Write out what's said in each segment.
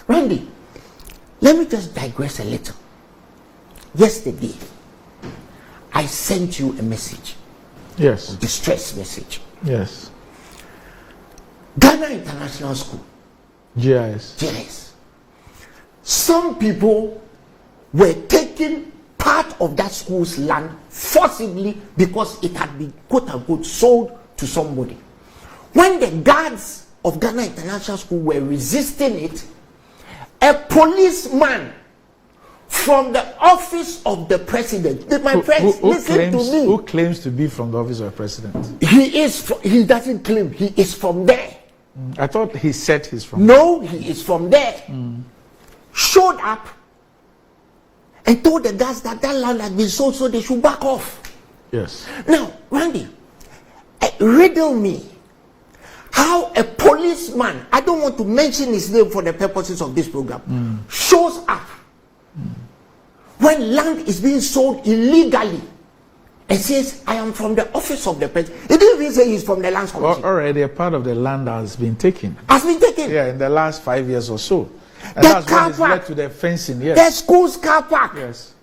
Randy, let me just digress a little. Yesterday, I sent you a message. Yes. A distress message. Yes. Ghana International School. GIS. GIS. Some people were taking part of that school's land forcibly because it had been, quote unquote, sold to somebody. When the guards of Ghana International School were resisting it, a policeman from the office of the president, my friends, listen to me. Who claims to be from the office of the president? He doesn't claim, he is from there. I thought he said he's from No, he is from there. Showed up and told the guys that that land had been sold, so they should back off. Yes. Now, Randy, riddle me how a policeman, I don't want to mention his name for the purposes of this program, shows up when land is being sold illegally and says, I am from the office of the president. He didn't even say he's from the lands commission. Already a part of the land has been taken. Has been taken? Yeah, in the last 5 years or so. And the that's car what park, led to the fencing, yes. the school's car park. Yes.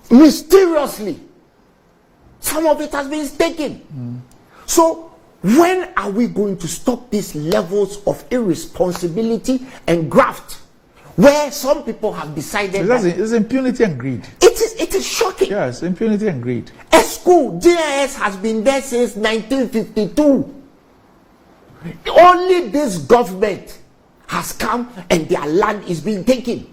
Mysteriously, some of it has been taken. So, when are we going to stop these levels of irresponsibility and graft, where some people have decided So it's impunity and greed. It is shocking. Yes, impunity and greed. A school, GIS, has been there since 1952. Only this government has come and their land is being taken.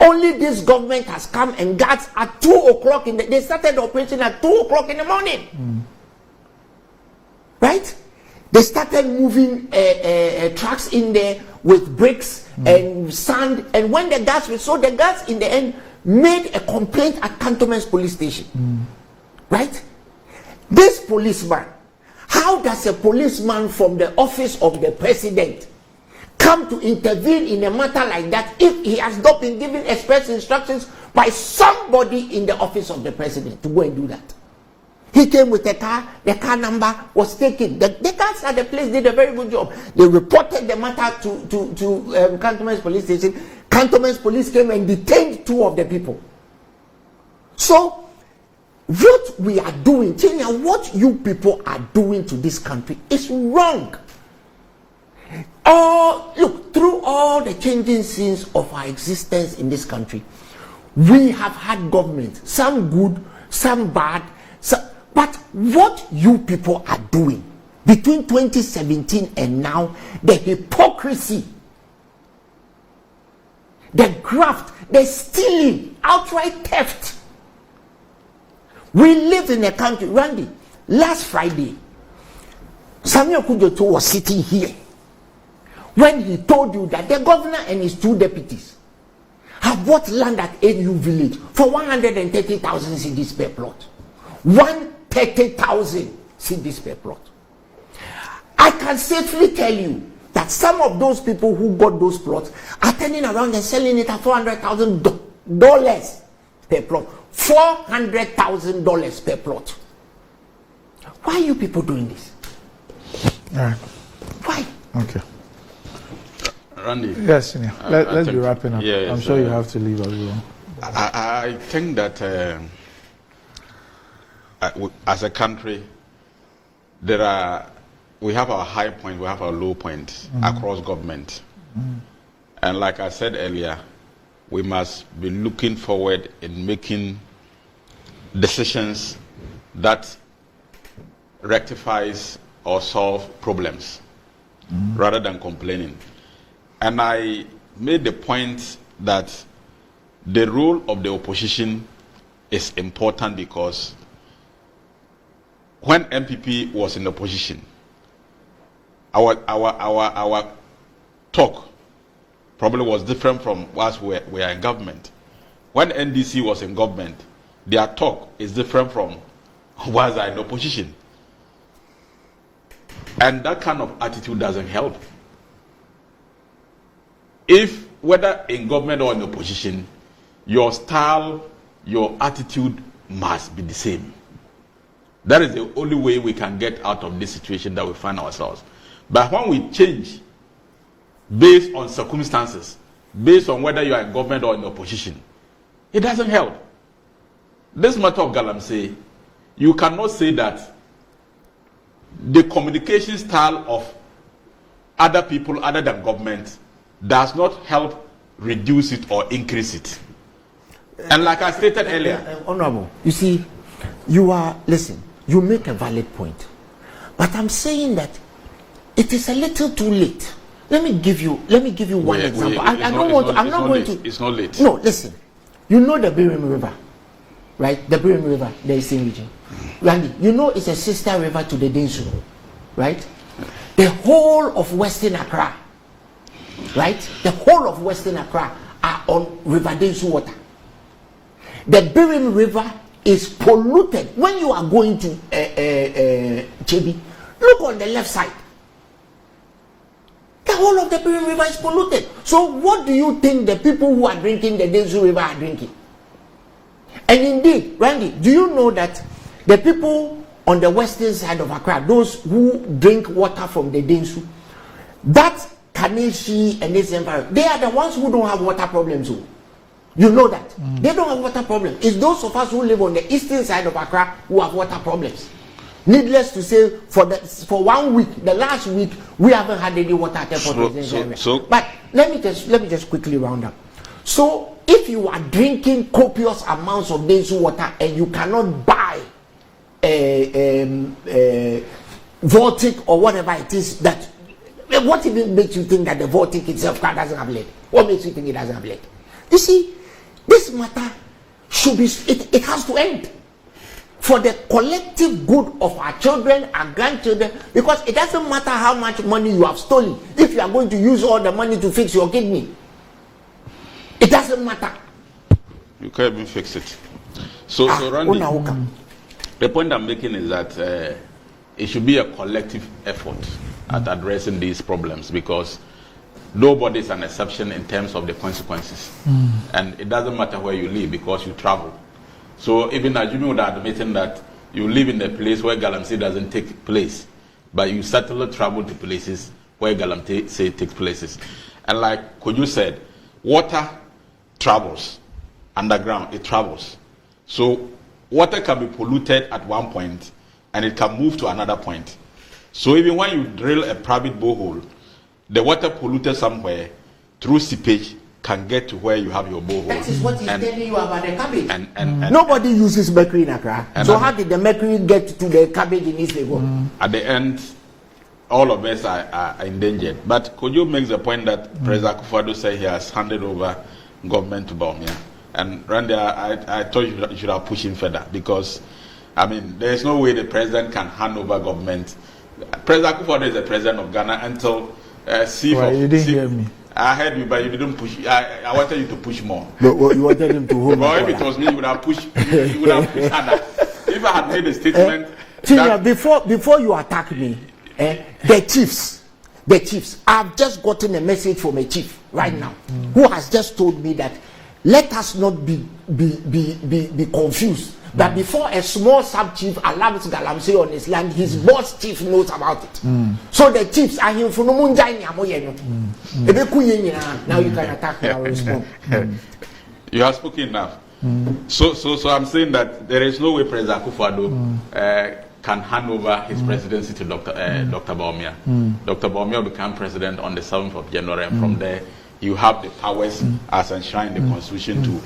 Only this government has come and guards at 2 o'clock in the, they started operation at 2 o'clock in the morning. Right? They started moving trucks in there with bricks and sand. And when the guards were, so the guards in the end made a complaint at Cantonment's police station. Right? This policeman, how does a policeman from the office of the president come to intervene in a matter like that if he has not been given express instructions by somebody in the office of the president to go and do that? He came with a car, the car number was taken. The guards at the place did a very good job. They reported the matter to Cantonment's police station. Cantonment's police came and detained 2 of the people. So, what we are doing, Kenya, what you people are doing to this country is wrong. Look, through all the changing scenes of our existence in this country, we have had government, some good, some bad, but what you people are doing between 2017 and now, the hypocrisy, the graft, the stealing, outright theft. We live in a country, Randy, last Friday, Samuel Kujoto was sitting here when he told you that the governor and his 2 deputies have bought land at AU Village for 130,000 cedis per plot. 130,000 cedis per plot. I can safely tell you that some of those people who got those plots are turning around and selling it at $400,000 per plot. $400,000 per plot. Why are you people doing this? All right. Why? Okay. Randy. Yes, let's be wrapping up. Yeah, I'm sure you have to leave as well. I think that as a country, we have our high point, we have our low point across government. And like I said earlier, we must be looking forward in making decisions that rectifies or solve problems rather than complaining. And I made the point that the role of the opposition is important because when MPP was in opposition, our talk probably was different from us we are in government. When NDC was in government, their talk is different from us are in opposition. And that kind of attitude doesn't help. If, whether in government or in opposition, your style, your attitude must be the same. That is the only way we can get out of this situation that we find ourselves. But when we change based on circumstances, based on whether you are in government or in opposition, it doesn't help. This matter of Galamsey, you cannot say that the communication style of other people other than government does not help reduce it or increase it. And like I stated earlier, Honorable, you see, listen, you make a valid point, but I'm saying that it is a little too late. Let me give you one example. I'm not going to. It's not late. No, listen. You know the Birim River, right? The Birim River, the Eastern region. Randy, you know it's a sister river to the Densu, right? The whole of Western Accra, right? The whole of Western Accra are on River Densu water. The Birim River is polluted. When you are going to Chebi, look on the left side. The whole of the Birim River is polluted. So what do you think the people who are drinking the Densu River are drinking? And indeed, Randy, do you know that the people on the western side of Accra, those who drink water from the Densu, that Kaneshi and this environment, they are the ones who don't have water problems. You know that. They don't have water problems. It's those of us who live on the eastern side of Accra who have water problems. Needless to say, for 1 week, the last week, we haven't had any water at the But let me just quickly round up. So if you are drinking copious amounts of Densu water and you cannot buy Vortic or whatever it is, that what even makes you think that the Vortic itself doesn't have lead? What makes you think it doesn't have lead? You see, this matter should be, it has to end for the collective good of our children and grandchildren, because it doesn't matter how much money you have stolen if you are going to use all the money to fix your kidney. It doesn't matter. You can't even fix it. So Randy, the point I'm making is that it should be a collective effort at addressing these problems, because nobody is an exception in terms of the consequences. And it doesn't matter where you live because you travel. So even Ajumi would admitting that you live in a place where Galamsey doesn't take place, but you certainly travel to places where Galamsey takes places. And like Koju said, water travels underground, it travels. So water can be polluted at one point and it can move to another point. So even when you drill a private borehole, the water polluted somewhere through seepage can get to where you have your borehole. That is what he's telling you about the cabbage. And nobody uses mercury in Accra. So how did the mercury get to the cabbage in East Lagos? At the end, all of us are endangered. But Kojo makes the point that President Akufo-Addo said he has handed over government to Bawumia. And Randy, I thought you should have pushed him further, because, I mean, there is no way the president can hand over government. President Akufo-Addo is the president of Ghana until you didn't hear me. I heard you, but you didn't push. I wanted you to push more. No, you wanted him to hold. Well, if it was me, you would have pushed. You would have pushed harder. If I had made a statement. Before you attack me, the chiefs. I've just gotten a message from a chief right now who has just told me that let us not be confused. That before a small sub-chief allows Galamsey on his land, his boss chief knows about it. So the chiefs are here for no now you can attack me and respond. You have spoken enough. So I'm saying that there is no way President Akufo-Addo can hand over his presidency to Dr. Bawumia. Dr. Bawumia will become president on the 7th of January, and from there you have the powers as enshrined in the Constitution to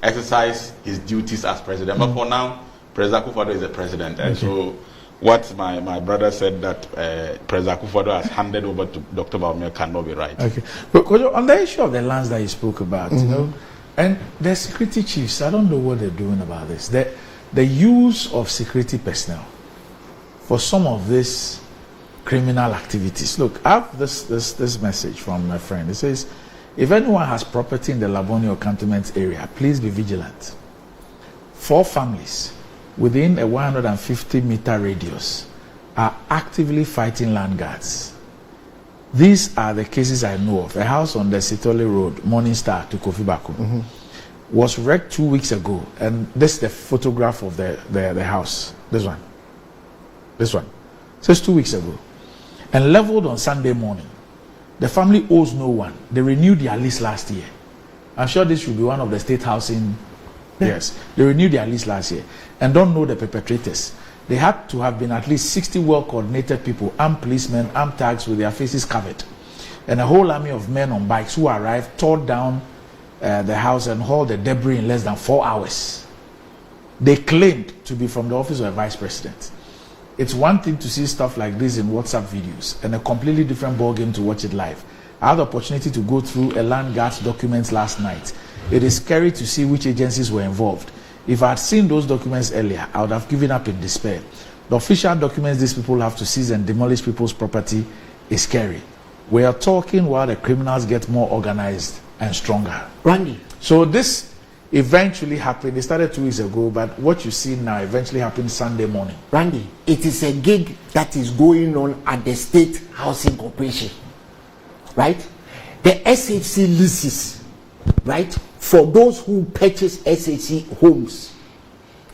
exercise his duties as president. But for now, President Akufo-Addo is the president. And so what my brother said, that President Akufo-Addo has handed over to Dr. Bawumia, cannot be right. Okay. But on the issue of the lands that you spoke about, you know, and the security chiefs, I don't know what they're doing about this. The use of security personnel for some of these criminal activities. Look, I have this message from my friend. It says, if anyone has property in the Labonio cantonment area, please be vigilant. 4 families within a 150-meter radius are actively fighting land guards. These are the cases I know of. A house on the Sitole Road, Morning Star to Kofi Baku, was wrecked 2 weeks ago, and this is the photograph of the house. This one. So it's 2 weeks ago, and leveled on Sunday morning. The family owes no one. They renewed their lease last year. I'm sure this should be one of the state housing. Yes, they renewed their lease last year and don't know the perpetrators. They had to have been at least 60 well-coordinated people, armed policemen, armed thugs with their faces covered, and a whole army of men on bikes who arrived, tore down the house and hauled the debris in less than 4 hours. They claimed to be from the office of the vice president. It's one thing to see stuff like this in WhatsApp videos and a completely different ballgame to watch it live. I had the opportunity to go through a land guard's documents last night. It is scary to see which agencies were involved. If I had seen those documents earlier, I would have given up in despair. The official documents these people have to seize and demolish people's property is scary. We are talking while the criminals get more organized and stronger. Randy. So this eventually happened. It started 2 weeks ago, but what you see now eventually happened Sunday morning. Randy, it is a gig that is going on at the State Housing Corporation, right? The SHC leases, right, for those who purchase SHC homes.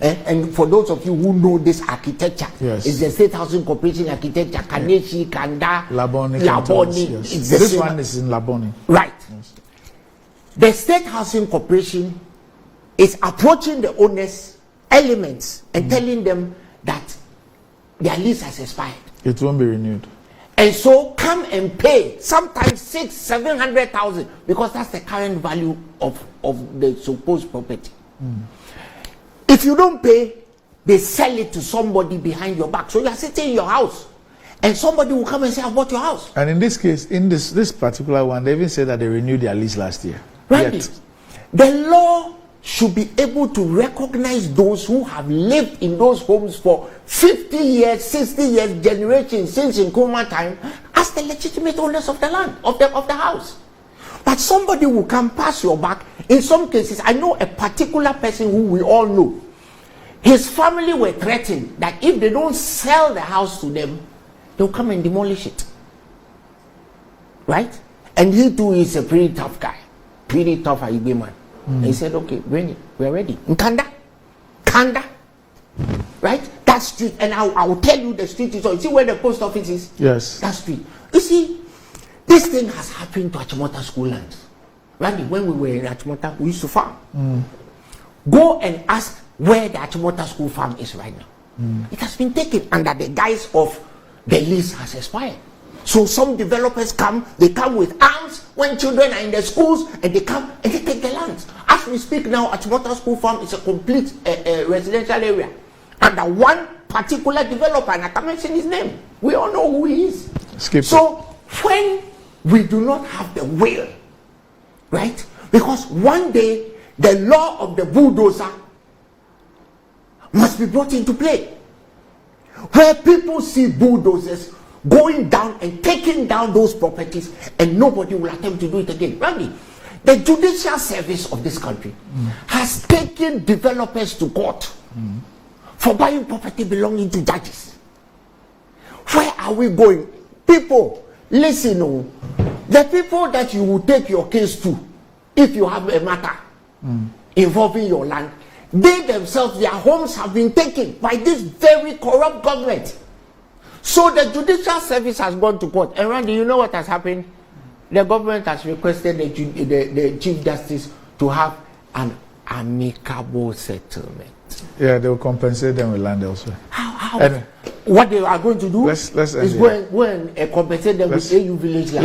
And for those of you who know this architecture, yes, it's the State Housing Corporation architecture, Kaneshi, Kanda, Labone. Yes. This one is in Labone. Right. Yes. The State Housing Corporation is approaching the owners, elements, and telling them that their lease has expired. It won't be renewed. And so come and pay, sometimes 600,000-700,000, because that's the current value of the supposed property. If you don't pay, they sell it to somebody behind your back. So you are sitting in your house, and somebody will come and say, I bought your house. And in this case, in this particular one, they even said that they renewed their lease last year. Right. The law should be able to recognize those who have lived in those homes for 50 years, 60 years, generations since Nkrumah time as the legitimate owners of the land, of the house. But somebody will come past your back. In some cases, I know a particular person who we all know. His family were threatened that if they don't sell the house to them, they'll come and demolish it. Right? And he too is a pretty tough guy. Pretty tough Igbo man. And he said, okay, bring it. We're ready. Kanda. Right? That street. And I will tell you the street is on. You see where the post office is? Yes. That street. You see, this thing has happened to Achimota school lands. Randy, when we were in Achimota, we used to farm. Go and ask where the Achimota school farm is right now. It has been taken under the guise of the lease has expired. So some developers come, they come with arms when children are in the schools, and they come and they take the lands. As we speak now, Achimota school farm is a complete residential area under one particular developer, and I can't mention his name. We all know who he is. So when we do not have the will, right? Because one day the law of the bulldozer must be brought into play, where people see bulldozers going down and taking down those properties, and nobody will attempt to do it again. Randy, the judicial service of this country has taken developers to court for buying property belonging to judges. Where are we going? People, listen, the people that you will take your case to, if you have a matter involving your land, they themselves, their homes have been taken by this very corrupt government. So the judicial service has gone to court. And Randy, you know what has happened? The government has requested the Chief Justice to have an amicable settlement. Yeah, they will compensate them with land elsewhere. How? Anyway, what they are going to do is go and compensate them with AU village land.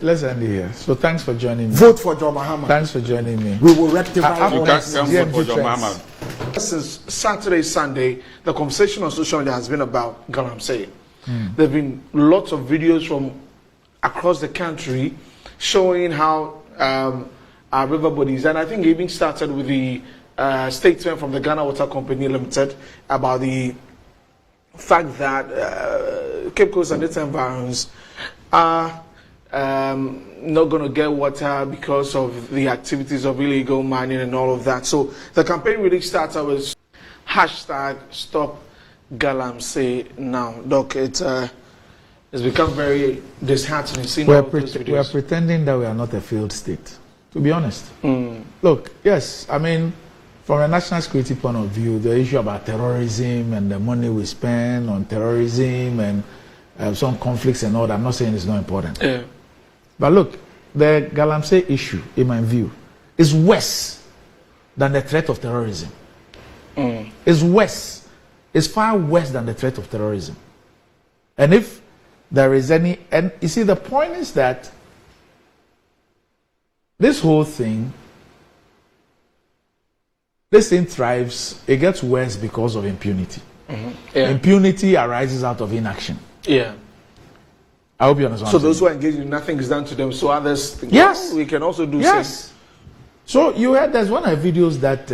Let's end it here. So thanks for joining me. Vote for John Mahama. Thanks for joining me. We will rectify You can't vote for John Mahama. Since Saturday, Sunday, the conversation on social media has been about Galamsey. There have been lots of videos from across the country showing how our river bodies, and I think it even started with the statement from the Ghana Water Company Limited about the fact that Cape Coast and its environs are not going to get water because of the activities of illegal mining and all of that. So the campaign really started with hashtag Stop Galamsey Now. Doc, it's become very disheartening seeing all those videos. We are pretending that we are not a failed state, to be honest. Look, yes, I mean, from a national security point of view, the issue about terrorism and the money we spend on terrorism and some conflicts and all that, I'm not saying it's not important. But look, the Galamsey issue, in my view, is worse than the threat of terrorism. It's worse. It's far worse than the threat of terrorism. And if there is any, and you see, the point is that this whole thing, this thing thrives, it gets worse because of impunity. Yeah. Impunity arises out of inaction. Yeah. I hope you understand. So those who are engaged in nothing is done to them, so others think, yes, we can also do yes. same. So you heard there's one of the videos that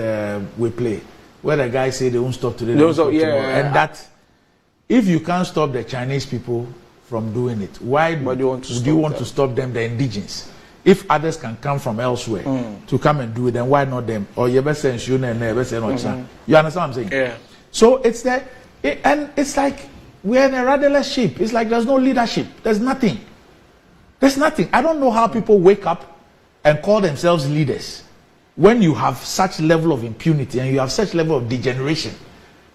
we play where the guy say they won't stop today, they won't stop tomorrow. And that if you can't stop the Chinese people from doing it, why do you want to stop them, the indigenous? If others can come from elsewhere to come and do it, then why not them? Or you better say you understand what I'm saying? Yeah. So it's that, and it's like we're in a rudderless ship. It's like there's no leadership. There's nothing. There's nothing. I don't know how people wake up and call themselves leaders when you have such level of impunity and you have such level of degeneration.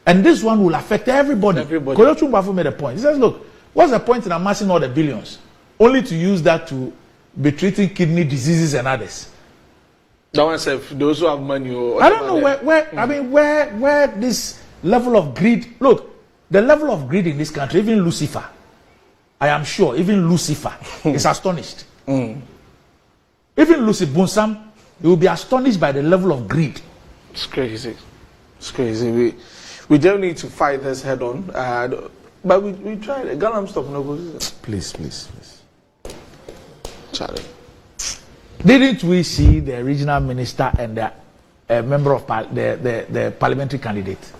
And this one will affect everybody. Koyo Chumbafu made a point. He says, look, what's the point in amassing all the billions? Only to use that to be treating kidney diseases and others. That one said, those who have money. I don't know where this level of greed. Look, the level of greed in this country, even Lucifer, I am sure, even Lucifer is astonished. Even Lucy Bunsam, he will be astonished by the level of greed. It's crazy. It's crazy. We don't need to fight this head on. But we tried. Galam stop. No, please. Charlie. Didn't we see the regional minister and the member of the parliamentary candidate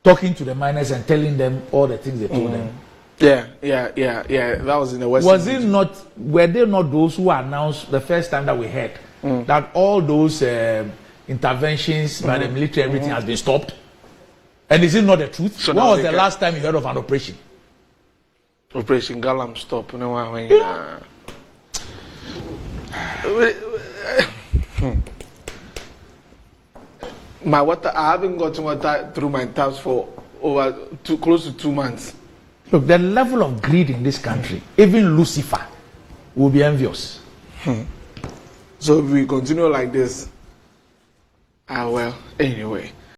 talking to the miners and telling them all the things they told them? Yeah. That was in the West. Was it not? Were they not those who announced the first time that we heard that all those interventions by the military, everything has been stopped? And is it not the truth? So when was the last time you heard of an operation? Operation Galam stop. My water, I haven't gotten water through my taps for over close to 2 months. Look, the level of greed in this country, even Lucifer will be envious. So if we continue like this, well, anyway.